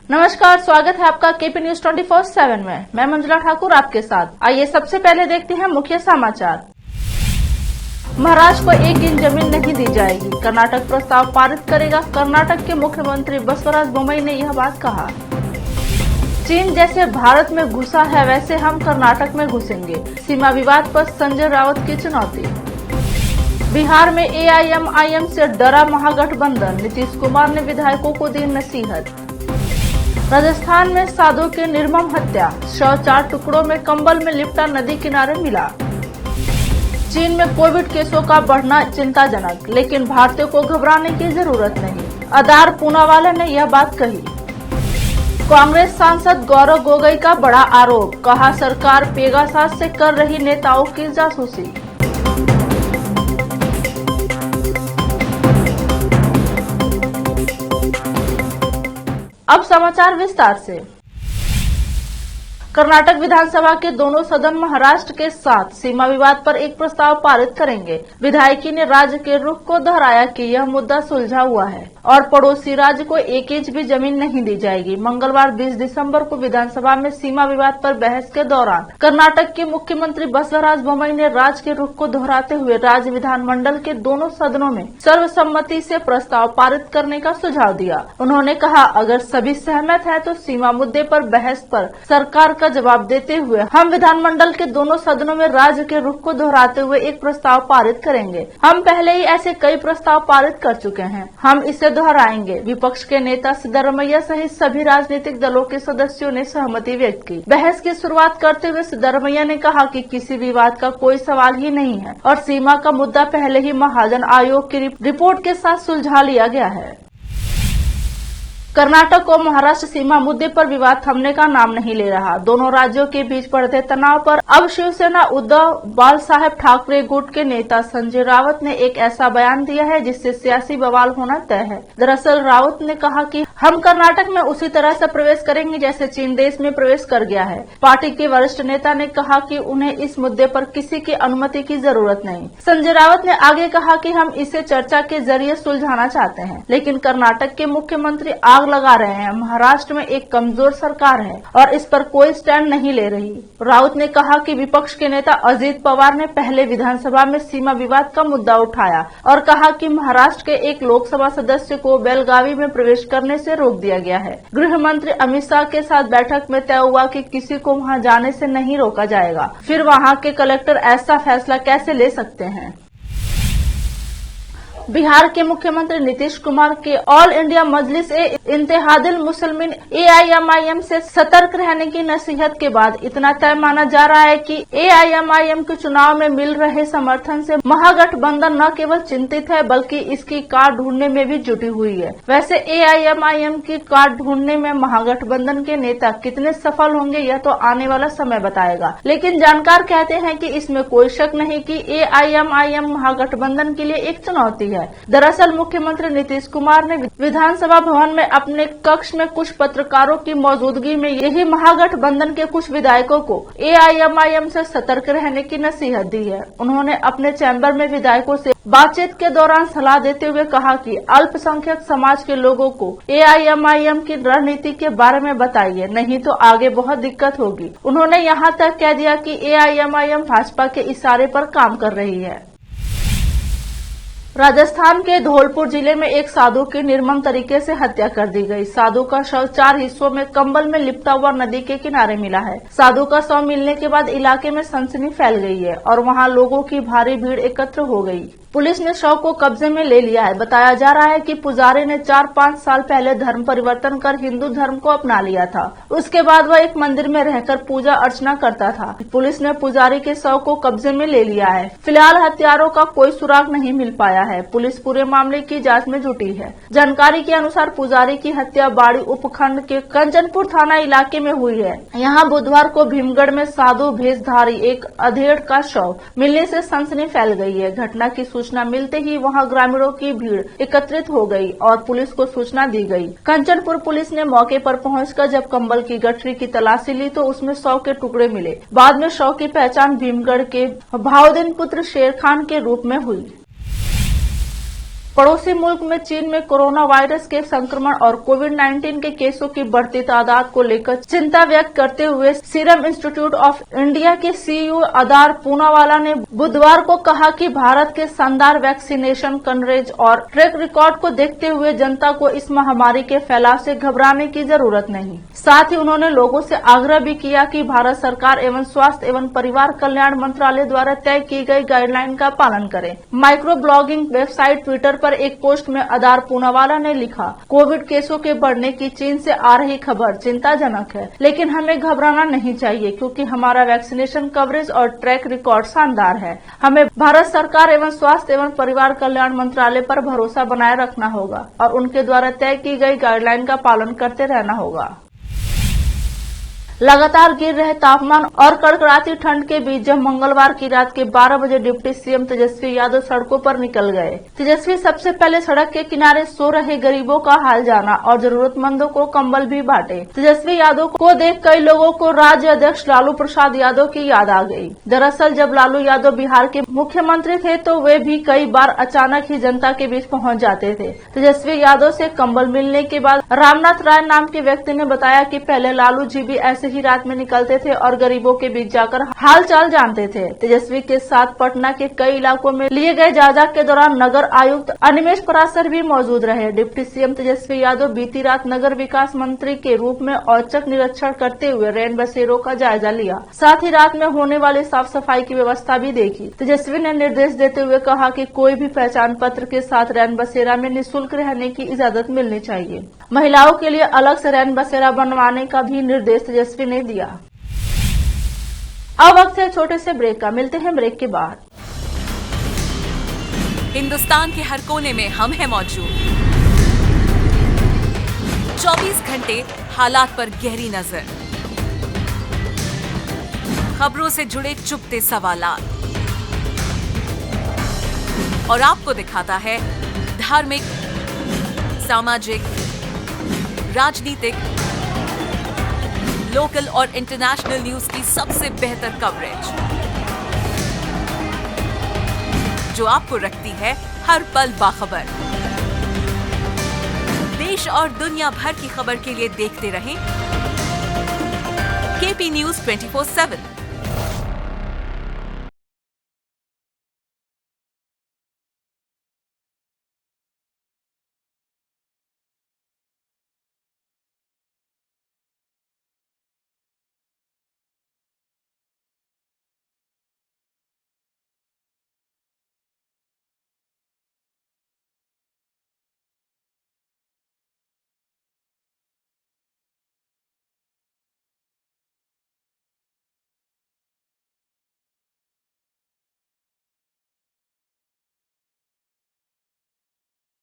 नमस्कार, स्वागत है आपका केपी न्यूज 24/7 में। मैं मंजुला ठाकुर आपके साथ। आइए सबसे पहले देखते हैं मुख्य समाचार। महाराष्ट्र को 1 इंच जमीन नहीं दी जाएगी, कर्नाटक प्रस्ताव पारित करेगा। कर्नाटक के मुख्यमंत्री बसवराज बोम्मई ने यह बात कहा। चीन जैसे भारत में घुसा है वैसे हम कर्नाटक में घुसेंगे, सीमा विवाद पर संजय राउत की चुनौती। बिहार में एआईएमआईएम से डरा महागठबंधन, नीतीश कुमार ने विधायकों को दी नसीहत। राजस्थान में साधु की निर्मम हत्या, शव 4 टुकड़ों में कंबल में लिपटा नदी किनारे मिला। चीन में कोविड केसों का बढ़ना चिंताजनक, लेकिन भारतीयों को घबराने की जरूरत नहीं, अदार पूनावाला ने यह बात कही। कांग्रेस सांसद गौरव गोगोई का बड़ा आरोप, कहा सरकार पेगासास से कर रही नेताओं की जासूसी। अब समाचार विस्तार से। कर्नाटक विधानसभा के दोनों सदन महाराष्ट्र के साथ सीमा विवाद पर एक प्रस्ताव पारित करेंगे। विधायकी ने राज्य के रुख को दोहराया कि यह मुद्दा सुलझा हुआ है और पड़ोसी राज्य को 1 इंच भी जमीन नहीं दी जाएगी। मंगलवार 20 दिसंबर को विधानसभा में सीमा विवाद पर बहस के दौरान कर्नाटक के मुख्यमंत्री बसवराज बोम्मई ने राज्य के रुख को दोहराते हुए राज्य विधानमंडल के दोनों सदनों में सर्वसम्मति से प्रस्ताव पारित करने का सुझाव दिया। उन्होंने कहा, अगर सभी सहमत है तो सीमा मुद्दे पर बहस पर सरकार का जवाब देते हुए हम विधानमंडल के दोनों सदनों में राज्य के रुख को दोहराते हुए एक प्रस्ताव पारित करेंगे। हम पहले ही ऐसे कई प्रस्ताव पारित कर चुके हैं, हम इसे दोहराएंगे। विपक्ष के नेता सिद्धरमैया सहित सभी राजनीतिक दलों के सदस्यों ने सहमति व्यक्त की। बहस की शुरुआत करते हुए सिद्धरमैया ने कहा कि किसी विवाद का कोई सवाल ही नहीं है और सीमा का मुद्दा पहले ही महाजन आयोग की रिपोर्ट के साथ सुलझा लिया गया है। कर्नाटक और महाराष्ट्र सीमा मुद्दे पर विवाद थमने का नाम नहीं ले रहा। दोनों राज्यों के बीच बढ़ते तनाव पर अब शिवसेना उद्धव बालसाहेब ठाकरे गुट के नेता संजय राउत ने एक ऐसा बयान दिया है जिससे सियासी बवाल होना तय है। दरअसल राउत ने कहा कि हम कर्नाटक में उसी तरह से प्रवेश करेंगे जैसे चीन देश में प्रवेश कर गया है। पार्टी के वरिष्ठ नेता ने कहा कि उन्हें इस मुद्दे पर किसी की अनुमति की जरूरत नहीं। संजय राउत ने आगे कहा कि हम इसे चर्चा के जरिए सुलझाना चाहते हैं, लेकिन कर्नाटक के मुख्यमंत्री आग लगा रहे हैं। महाराष्ट्र में एक कमजोर सरकार है और इस पर कोई स्टैंड नहीं ले रही। राउत ने कहा कि विपक्ष के नेता अजित पवार ने पहले विधानसभा में सीमा विवाद का मुद्दा उठाया और कहा कि महाराष्ट्र के एक लोकसभा सदस्य को बेलगावी में प्रवेश करने से रोक दिया गया है। गृह मंत्री अमित शाह के साथ बैठक में तय हुआ कि किसी को वहां जाने से नहीं रोका जाएगा। फिर वहां के कलेक्टर ऐसा फैसला कैसे ले सकते हैं? बिहार के मुख्यमंत्री नीतीश कुमार के ऑल इंडिया मजलिस इत्तेहादुल मुस्लिमीन एआईएमआईएम से सतर्क रहने की नसीहत के बाद इतना तय माना जा रहा है कि एआईएमआईएम के चुनाव में मिल रहे समर्थन से महागठबंधन न केवल चिंतित है बल्कि इसकी कार ढूंढने में भी जुटी हुई है। वैसे एआईएमआईएम की कार ढूंढने में महागठबंधन के नेता कितने सफल होंगे यह तो आने वाला समय बताएगा, लेकिन जानकार कहते हैं कि इसमें कोई शक नहीं कि एआईएमआईएम महागठबंधन के लिए एक चुनौती है। दरअसल मुख्यमंत्री नीतीश कुमार ने विधानसभा भवन में अपने कक्ष में कुछ पत्रकारों की मौजूदगी में यही महागठबंधन के कुछ विधायकों को एआईएमआईएम से सतर्क रहने की नसीहत दी है। उन्होंने अपने चैम्बर में विधायकों से बातचीत के दौरान सलाह देते हुए कहा कि अल्पसंख्यक समाज के लोगों को एआईएमआईएम की रणनीति के बारे में बताइए, नहीं तो आगे बहुत दिक्कत होगी। उन्होंने यहाँ तक कह दिया कि एआईएमआईएम भाजपा के इशारे पर काम कर रही है। राजस्थान के धौलपुर जिले में एक साधु की निर्मम तरीके से हत्या कर दी गई। साधु का शव 4 हिस्सों में कंबल में लिपटा हुआ नदी के किनारे मिला है। साधु का शव मिलने के बाद इलाके में सनसनी फैल गई है और वहां लोगों की भारी भीड़ एकत्र हो गई। पुलिस ने शव को कब्जे में ले लिया है। बताया जा रहा है कि पुजारी ने 4-5 साल पहले धर्म परिवर्तन कर हिंदू धर्म को अपना लिया था। उसके बाद वह एक मंदिर में रहकर पूजा अर्चना करता था। पुलिस ने पुजारी के शव को कब्जे में ले लिया है। फिलहाल हत्यारों का कोई सुराग नहीं मिल पाया है। पुलिस पूरे मामले की जांच में जुटी है। जानकारी के अनुसार पुजारी की हत्या बाड़ी उपखंड के कंचनपुर थाना इलाके में हुई है। यहाँ बुधवार को भीमगढ़ में साधु भेषधारी एक अधेड़ का शव मिलने से सनसनी फैल गई है। घटना की सूचना मिलते ही वहां ग्रामीणों की भीड़ एकत्रित हो गई और पुलिस को सूचना दी गई। कंचनपुर पुलिस ने मौके पर पहुंचकर जब कंबल की गठरी की तलाशी ली तो उसमें 100 के टुकड़े मिले। बाद में शव की पहचान भीमगढ़ के भाउद्दीन पुत्र शेर खान के रूप में हुई। पड़ोसी मुल्क में चीन में कोरोना वायरस के संक्रमण और कोविड-19 के केसों की बढ़ती तादाद को लेकर चिंता व्यक्त करते हुए सीरम इंस्टीट्यूट ऑफ इंडिया के सीईओ अदार पूनावाला ने बुधवार को कहा कि भारत के शानदार वैक्सीनेशन कवरेज और ट्रैक रिकॉर्ड को देखते हुए जनता को इस महामारी के फैलाव से घबराने की जरूरत नहीं। साथ ही उन्होंने लोगों से आग्रह भी किया कि भारत सरकार एवं स्वास्थ्य एवं परिवार कल्याण मंत्रालय द्वारा तय की गई गाइडलाइन का पालन करें। माइक्रो ब्लॉगिंग वेबसाइट ट्विटर पर एक पोस्ट में अदार पूनावाला ने लिखा, कोविड केसों के बढ़ने की चीन से आ रही खबर चिंताजनक है, लेकिन हमें घबराना नहीं चाहिए क्योंकि हमारा वैक्सीनेशन कवरेज और ट्रैक रिकॉर्ड शानदार है। हमें भारत सरकार एवं स्वास्थ्य एवं परिवार कल्याण मंत्रालय पर भरोसा बनाए रखना होगा और उनके द्वारा तय की गई गाइडलाइन का पालन करते रहना होगा। लगातार गिर रहे तापमान और कड़कड़ाती ठंड के बीच जब मंगलवार की रात के 12 बजे डिप्टी सीएम तेजस्वी यादव सड़कों पर निकल गए। तेजस्वी सबसे पहले सड़क के किनारे सो रहे गरीबों का हाल जाना और जरूरतमंदों को कंबल भी बांटे। तेजस्वी यादव को देख कई लोगों को राज्य अध्यक्ष लालू प्रसाद यादव की याद आ गई। दरअसल जब लालू यादव बिहार के मुख्यमंत्री थे तो वे भी कई बार अचानक ही जनता के बीच पहुँच जाते थे। तेजस्वी यादव से कंबल मिलने के बाद रामनाथ राय नाम के व्यक्ति ने बताया कि पहले लालू जी भी ऐसे ही रात में निकलते थे और गरीबों के बीच जाकर हाल चाल जानते थे। तेजस्वी के साथ पटना के कई इलाकों में लिए गए जांच के दौरान नगर आयुक्त अनिमेष पराशर भी मौजूद रहे। डिप्टी सीएम तेजस्वी यादव बीती रात नगर विकास मंत्री के रूप में औचक निरीक्षण करते हुए रैन बसेरों का जायजा लिया, साथ ही रात में होने वाली साफ सफाई की व्यवस्था भी देखी। तेजस्वी ने निर्देश देते हुए कहा कि कोई भी पहचान पत्र के साथ रैन बसेरा में निःशुल्क रहने की इजाजत मिलनी चाहिए। महिलाओं के लिए अलग से रैन बसेरा बनवाने का भी निर्देश तेजस्वी ने दिया। अब वक्त है छोटे से ब्रेक का, मिलते हैं ब्रेक के बाद। हिंदुस्तान के हर कोने में हम हैं मौजूद। 24 घंटे हालात पर गहरी नजर, खबरों से जुड़े चुपते सवालात और आपको दिखाता है धार्मिक, सामाजिक, राजनीतिक, लोकल और इंटरनेशनल न्यूज की सबसे बेहतर कवरेज जो आपको रखती है हर पल बाखबर। देश और दुनिया भर की खबर के लिए देखते रहें केपी न्यूज 24/7।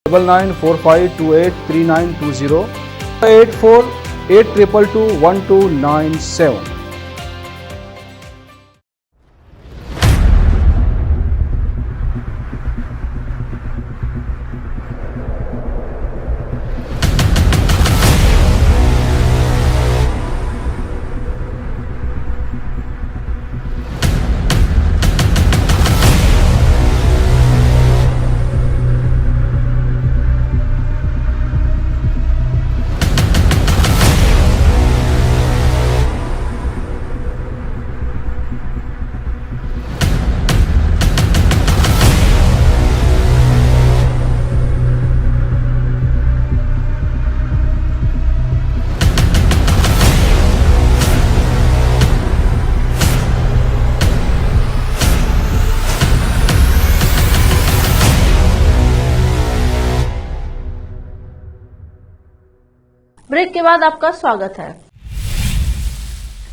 $9945283920 8482221297। ब्रेक के बाद आपका स्वागत है।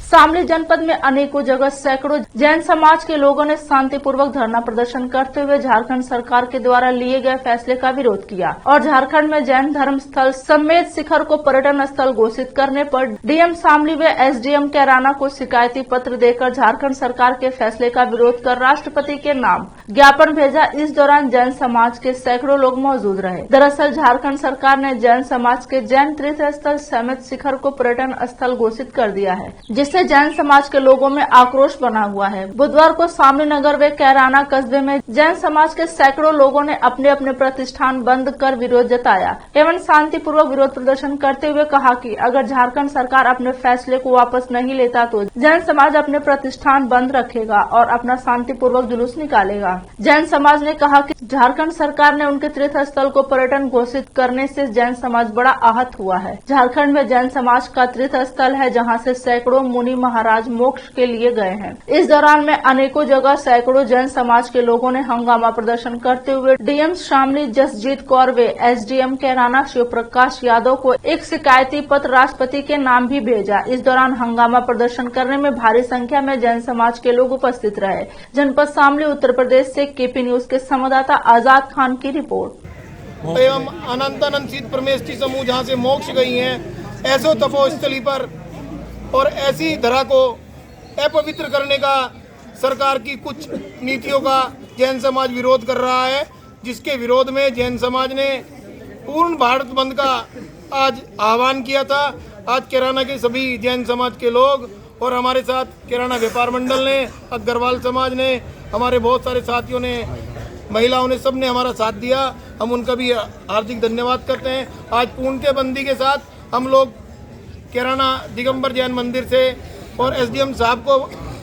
शामली जनपद में अनेकों जगह सैकड़ों जैन समाज के लोगों ने शांतिपूर्वक धरना प्रदर्शन करते हुए झारखंड सरकार के द्वारा लिए गए फैसले का विरोध किया और झारखंड में जैन धर्म स्थल समेत शिखर को पर्यटन स्थल घोषित करने पर डीएम शामली व एसडीएम कैराना को शिकायती पत्र देकर झारखंड सरकार के फैसले का विरोध कर राष्ट्रपति के नाम ज्ञापन भेजा। इस दौरान जैन समाज के सैकड़ों लोग मौजूद रहे। दरअसल झारखंड सरकार ने जैन समाज के जैन तीर्थ स्थल समेत शिखर को पर्यटन स्थल घोषित कर दिया है, जिससे जिससे जैन समाज के लोगों में आक्रोश बना हुआ है। बुधवार को शामली नगर व कैराना कस्बे में जैन समाज के सैकड़ों लोगों ने अपने अपने प्रतिष्ठान बंद कर विरोध जताया एवं शांतिपूर्वक विरोध प्रदर्शन करते हुए कहा कि अगर झारखंड सरकार अपने फैसले को वापस नहीं लेता तो जैन समाज अपने प्रतिष्ठान बंद रखेगा और अपना शांतिपूर्वक जुलूस निकालेगा। जैन समाज ने कहा कि झारखंड सरकार ने उनके तीर्थ स्थल को पर्यटन घोषित करने से जैन समाज बड़ा आहत हुआ है। झारखंड में जैन समाज का तीर्थ स्थल है जहां से सैकड़ों मुनि महाराज मोक्ष के लिए गए हैं। इस दौरान में अनेकों जगह सैकड़ों जैन समाज के लोगों ने हंगामा प्रदर्शन करते हुए डीएम शामली जसजीत कौर व एसडीएम कैराना शिव प्रकाश यादव को एक शिकायती पत्र राष्ट्रपति के नाम भी भेजा। इस दौरान हंगामा प्रदर्शन करने में भारी संख्या में जैन समाज के लोग उपस्थित रहे। जनपद शामली उत्तर प्रदेश से केपी न्यूज के संवाददाता आजाद खान की रिपोर्ट। एवं अनंतानंद शीत परमेष्ठी समूह जहाँ से मोक्ष गई हैं, ऐसो तपोस्थली पर और ऐसी धरा को अपवित्र करने का सरकार की कुछ नीतियों का जैन समाज विरोध कर रहा है, जिसके विरोध में जैन समाज ने पूर्ण भारत बंद का आज आह्वान किया था। आज कैराना के सभी जैन समाज के लोग और हमारे साथ कैराना व्यापार मंडल ने, अग्रवाल समाज ने, हमारे बहुत सारे साथियों ने, महिलाओं ने, सब ने हमारा साथ दिया। हम उनका भी हार्दिक धन्यवाद करते हैं। आज पूर्णतः बंदी के साथ हम लोग कैराना दिगंबर जैन मंदिर से और एसडीएम साहब को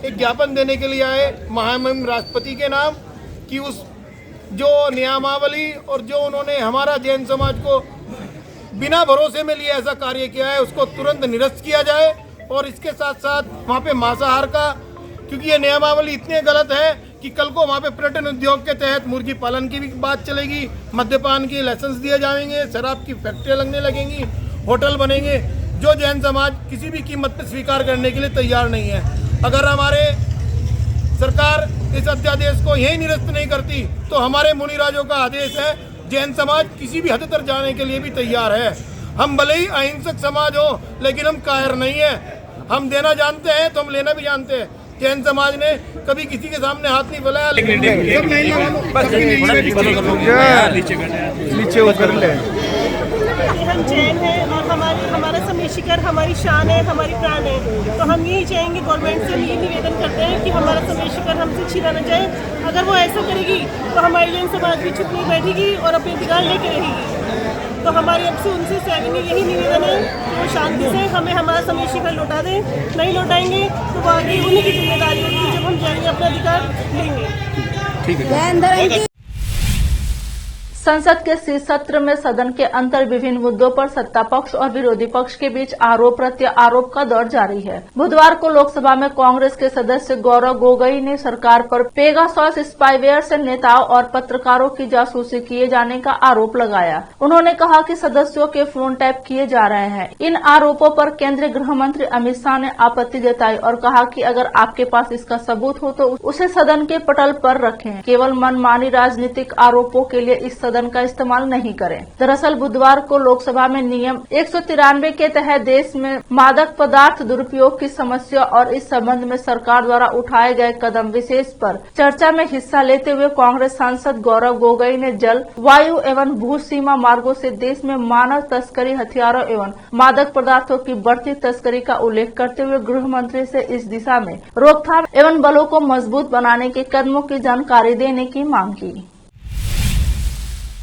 एक ज्ञापन देने के लिए आए महामहिम राष्ट्रपति के नाम कि उस जो नियमावली और जो उन्होंने हमारा जैन समाज को बिना भरोसे में लिए ऐसा कार्य किया है उसको तुरंत निरस्त किया जाए। और इसके साथ साथ वहाँ पे मांसाहार का, क्योंकि ये नियमावली इतनी गलत है कि कल को वहाँ पे पर्यटन उद्योग के तहत मुर्गी पालन की भी बात चलेगी, मद्यपान के लाइसेंस दिए जाएंगे, शराब की फैक्ट्रियाँ लगने लगेंगी, होटल बनेंगे, जो जैन समाज किसी भी कीमत पर स्वीकार करने के लिए तैयार नहीं है। अगर हमारे सरकार इस अध्यादेश को यही निरस्त नहीं करती तो हमारे मुनिराजों का आदेश है, जैन समाज किसी भी हद तक जाने के लिए भी तैयार है। हम भले ही अहिंसक समाज हो लेकिन हम कायर नहीं है। हम देना जानते हैं तो हम लेना भी जानते हैं। जैन समाज ने कभी किसी के सामने हाथ नहीं फैलाया। नीचे उतर ले। हम जैन हैं और हमारा समय शिखर हमारी शान है, हमारी प्राण है। तो हम यही चाहेंगे, गवर्नमेंट से यही निवेदन करते हैं कि हमारा समय शिखर हमसे छीना न जाए। अगर वो ऐसा करेगी तो हमारी जैन समाज भी चुप नहीं बैठेगी और अपने अधिकार लेके रहेगी। तो हमारी अब से उनसे चाहेंगे यही निवेदन है कि वो शांति से हमें हमारा समय शिखर लौटा दें। नहीं लौटाएंगे तो वो आगे उन्हीं की जिम्मेदारी होगी जब हम जाएंगे अपना अधिकार लेंगे। ठीक है। संसद के शीत सत्र में सदन के अंतर विभिन्न मुद्दों पर सत्ता पक्ष और विरोधी पक्ष के बीच आरोप प्रत्यारोप का दौर जारी है। बुधवार को लोकसभा में कांग्रेस के सदस्य गौरव गोगोई ने सरकार पर पेगासस स्पाईवेयर से नेताओं और पत्रकारों की जासूसी किए जाने का आरोप लगाया। उन्होंने कहा कि सदस्यों के फोन टैप किए जा रहे हैं। इन आरोपों पर केंद्रीय गृह मंत्री अमित शाह ने आपत्ति जताई और कहा कि अगर आपके पास इसका सबूत हो तो उसे सदन के पटल पर रखें। केवल मनमानी राजनीतिक आरोपों के लिए इस सदन का इस्तेमाल नहीं करें। दरअसल बुधवार को लोकसभा में नियम 193 के तहत देश में मादक पदार्थ दुरुपयोग की समस्या और इस संबंध में सरकार द्वारा उठाए गए कदम विशेष पर चर्चा में हिस्सा लेते हुए कांग्रेस सांसद गौरव गोगोई ने जल, वायु एवं भू सीमा मार्गों से देश में मानव तस्करी, हथियारों एवं मादक पदार्थों की बढ़ती तस्करी का उल्लेख करते हुए गृह मंत्री से इस दिशा में रोकथाम एवं बलों को मजबूत बनाने के कदमों की जानकारी देने की मांग की।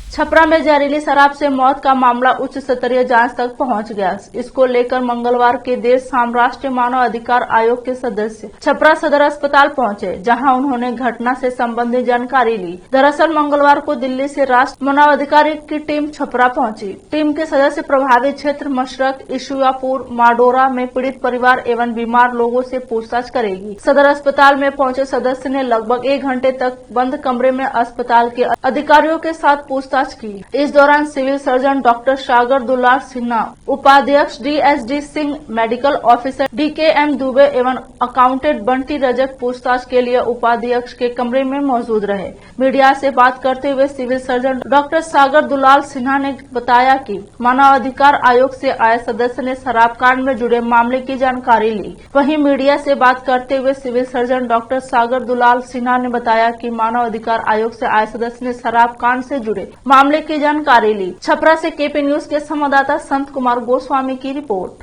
छपरा में जहरीली शराब से मौत का मामला उच्च स्तरीय जांच तक पहुंच गया। इसको लेकर मंगलवार की देर शाम राष्ट्रीय मानव अधिकार आयोग के सदस्य छपरा सदर अस्पताल पहुंचे, जहां उन्होंने घटना से संबंधित जानकारी ली। दरअसल मंगलवार को दिल्ली से राष्ट्रीय मानव अधिकार की टीम छपरा पहुंची। टीम के सदस्य प्रभावित क्षेत्र मशरक, ईशुयापुर, माडोरा में पीड़ित परिवार एवं बीमार लोगों से पूछताछ करेगी। सदर अस्पताल में पहुंचे सदस्य ने लगभग 1 घंटे तक बंद कमरे में अस्पताल के अधिकारियों के साथ पूछताछ की। इस दौरान सिविल सर्जन डॉक्टर सागर दुलार सिन्हा, उपाध्यक्ष DSD Singh, medical officer DKM Dubey एवं अकाउंटेंट बंटी रजक पूछताछ के लिए उपाध्यक्ष के कमरे में मौजूद रहे। मीडिया से बात करते हुए सिविल सर्जन डॉक्टर सागर दुलाल सिन्हा ने बताया कि मानव अधिकार आयोग से आए सदस्य ने शराब कांड में जुड़े मामले की जानकारी ली। वहीं मीडिया से बात करते हुए सिविल सर्जन डॉक्टर सागर दुलाल सिन्हा ने बताया कि मानव अधिकार आयोग से आए सदस्य ने शराब कांड से जुड़े मामले की जानकारी ली। छपरा से केपी न्यूज के संवाददाता संत कुमार गोस्वामी की रिपोर्ट।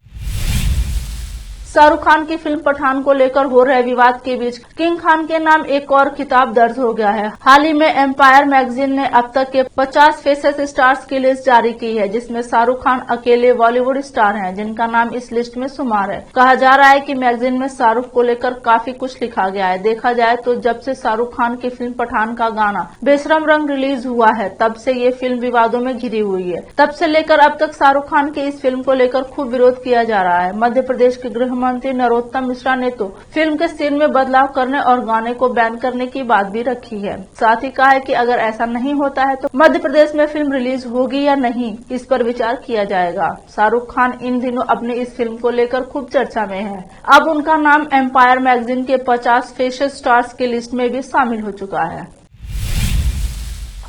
शाहरुख खान की फिल्म पठान को लेकर हो रहे विवाद के बीच किंग खान के नाम एक और खिताब दर्ज हो गया है। हाल ही में एम्पायर मैगजीन ने अब तक के 50 फेमस स्टार्स की लिस्ट जारी की है, जिसमें शाहरुख खान अकेले बॉलीवुड स्टार हैं जिनका नाम इस लिस्ट में शुमार है। कहा जा रहा है कि मैगजीन में शाहरुख को लेकर काफी कुछ लिखा गया है। देखा जाए तो जब से शाहरुख खान की फिल्म पठान का गाना बेशरम रंग रिलीज हुआ है, तब से ये फिल्म विवादों में घिरी हुई है। तब से लेकर अब तक शाहरुख खान की इस फिल्म को लेकर खूब विरोध किया जा रहा है। मध्य प्रदेश के गृह मंत्री नरोत्तम मिश्रा ने तो फिल्म के सीन में बदलाव करने और गाने को बैन करने की बात भी रखी है। साथ ही कहा है कि अगर ऐसा नहीं होता है तो मध्य प्रदेश में फिल्म रिलीज होगी या नहीं, इस पर विचार किया जाएगा। शाहरुख खान इन दिनों अपनी इस फिल्म को लेकर खूब चर्चा में है। अब उनका नाम एम्पायर मैगजीन के 50 फेमस स्टार्स की लिस्ट में भी शामिल हो चुका है।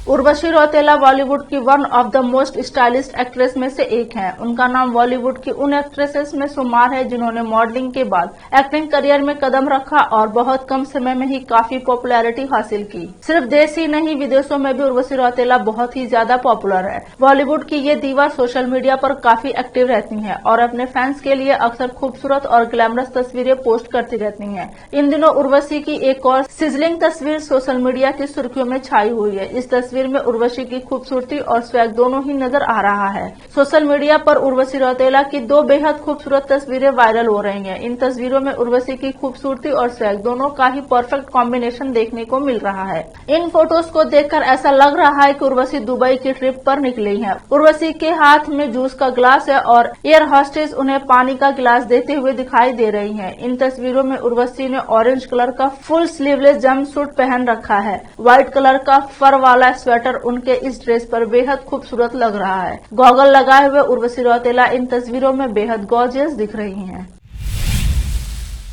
उर्वशी रौतेला बॉलीवुड की one of the most stylish actress में से एक हैं। उनका नाम बॉलीवुड की उन एक्ट्रेसेस में शुमार है जिन्होंने मॉडलिंग के बाद एक्टिंग करियर में कदम रखा और बहुत कम समय में ही काफी पॉपुलैरिटी हासिल की। सिर्फ देश ही नहीं, विदेशों में भी उर्वशी रौतेला बहुत ही ज्यादा पॉपुलर है। बॉलीवुड की ये दीवा सोशल मीडिया पर काफी एक्टिव रहती है और अपने फैंस के लिए अक्सर खूबसूरत और ग्लैमरस तस्वीरें पोस्ट करती रहती है। इन दिनों उर्वशी की एक और सिजलिंग तस्वीर सोशल मीडिया की सुर्खियों में छाई हुई है। इस तस्वीर में उर्वशी की खूबसूरती और स्वैग दोनों ही नजर आ रहा है। सोशल मीडिया पर उर्वशी रौतेला की दो बेहद खूबसूरत तस्वीरें वायरल हो रही हैं। इन तस्वीरों में उर्वशी की खूबसूरती और स्वैग दोनों का ही परफेक्ट कॉम्बिनेशन देखने को मिल रहा है। इन फोटोज को देखकर ऐसा लग रहा है कि उर्वशी दुबई की ट्रिप पर निकली है। उर्वशी के हाथ में जूस का ग्लास है और एयर होस्टेस उन्हें पानी का गिलास देते हुए दिखाई दे रही है। इन तस्वीरों में उर्वशी ने ऑरेंज कलर का फुल स्लीवलेस जंप सूट पहन रखा है। व्हाइट कलर का फर वाला स्वेटर उनके इस ड्रेस पर बेहद खूबसूरत लग रहा है। गॉगल लगाए हुए उर्वशी रौतेला इन तस्वीरों में बेहद गॉर्जियस दिख रही हैं।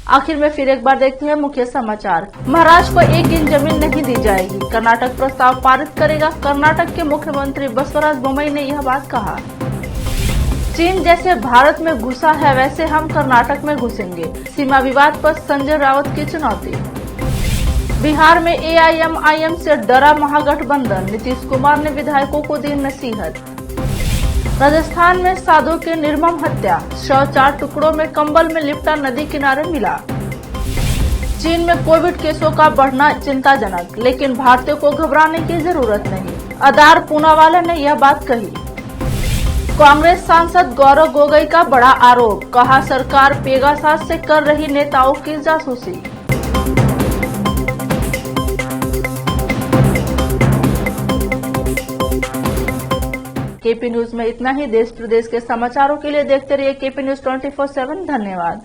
आखिर में फिर एक बार देखते हैं मुख्य समाचार। महाराष्ट्र को 1 इंच जमीन नहीं दी जाएगी, कर्नाटक प्रस्ताव पारित करेगा। कर्नाटक के मुख्यमंत्री बसवराज बोम्मई ने यह बात कहा। चीन जैसे भारत में घुसा है वैसे हम कर्नाटक में घुसेंगे, सीमा विवाद पर संजय राउत की चुनौती। बिहार में एआईएमआईएम से डरा महागठबंधन, नीतीश कुमार ने विधायकों को दी नसीहत। राजस्थान में साधु की निर्मम हत्या, शव 4 टुकड़ों में कंबल में लिपटा नदी किनारे मिला। चीन में कोविड केसों का बढ़ना चिंताजनक, लेकिन भारतीयों को घबराने की जरूरत नहीं, अदार पूनावाला ने यह बात कही। कांग्रेस सांसद गौरव गोगोई का बड़ा आरोप, कहा सरकार पेगासास से कर रही नेताओं की जासूसी। केपी न्यूज में इतना ही। देश प्रदेश के समाचारों के लिए देखते रहिए केपी न्यूज 24/7। धन्यवाद।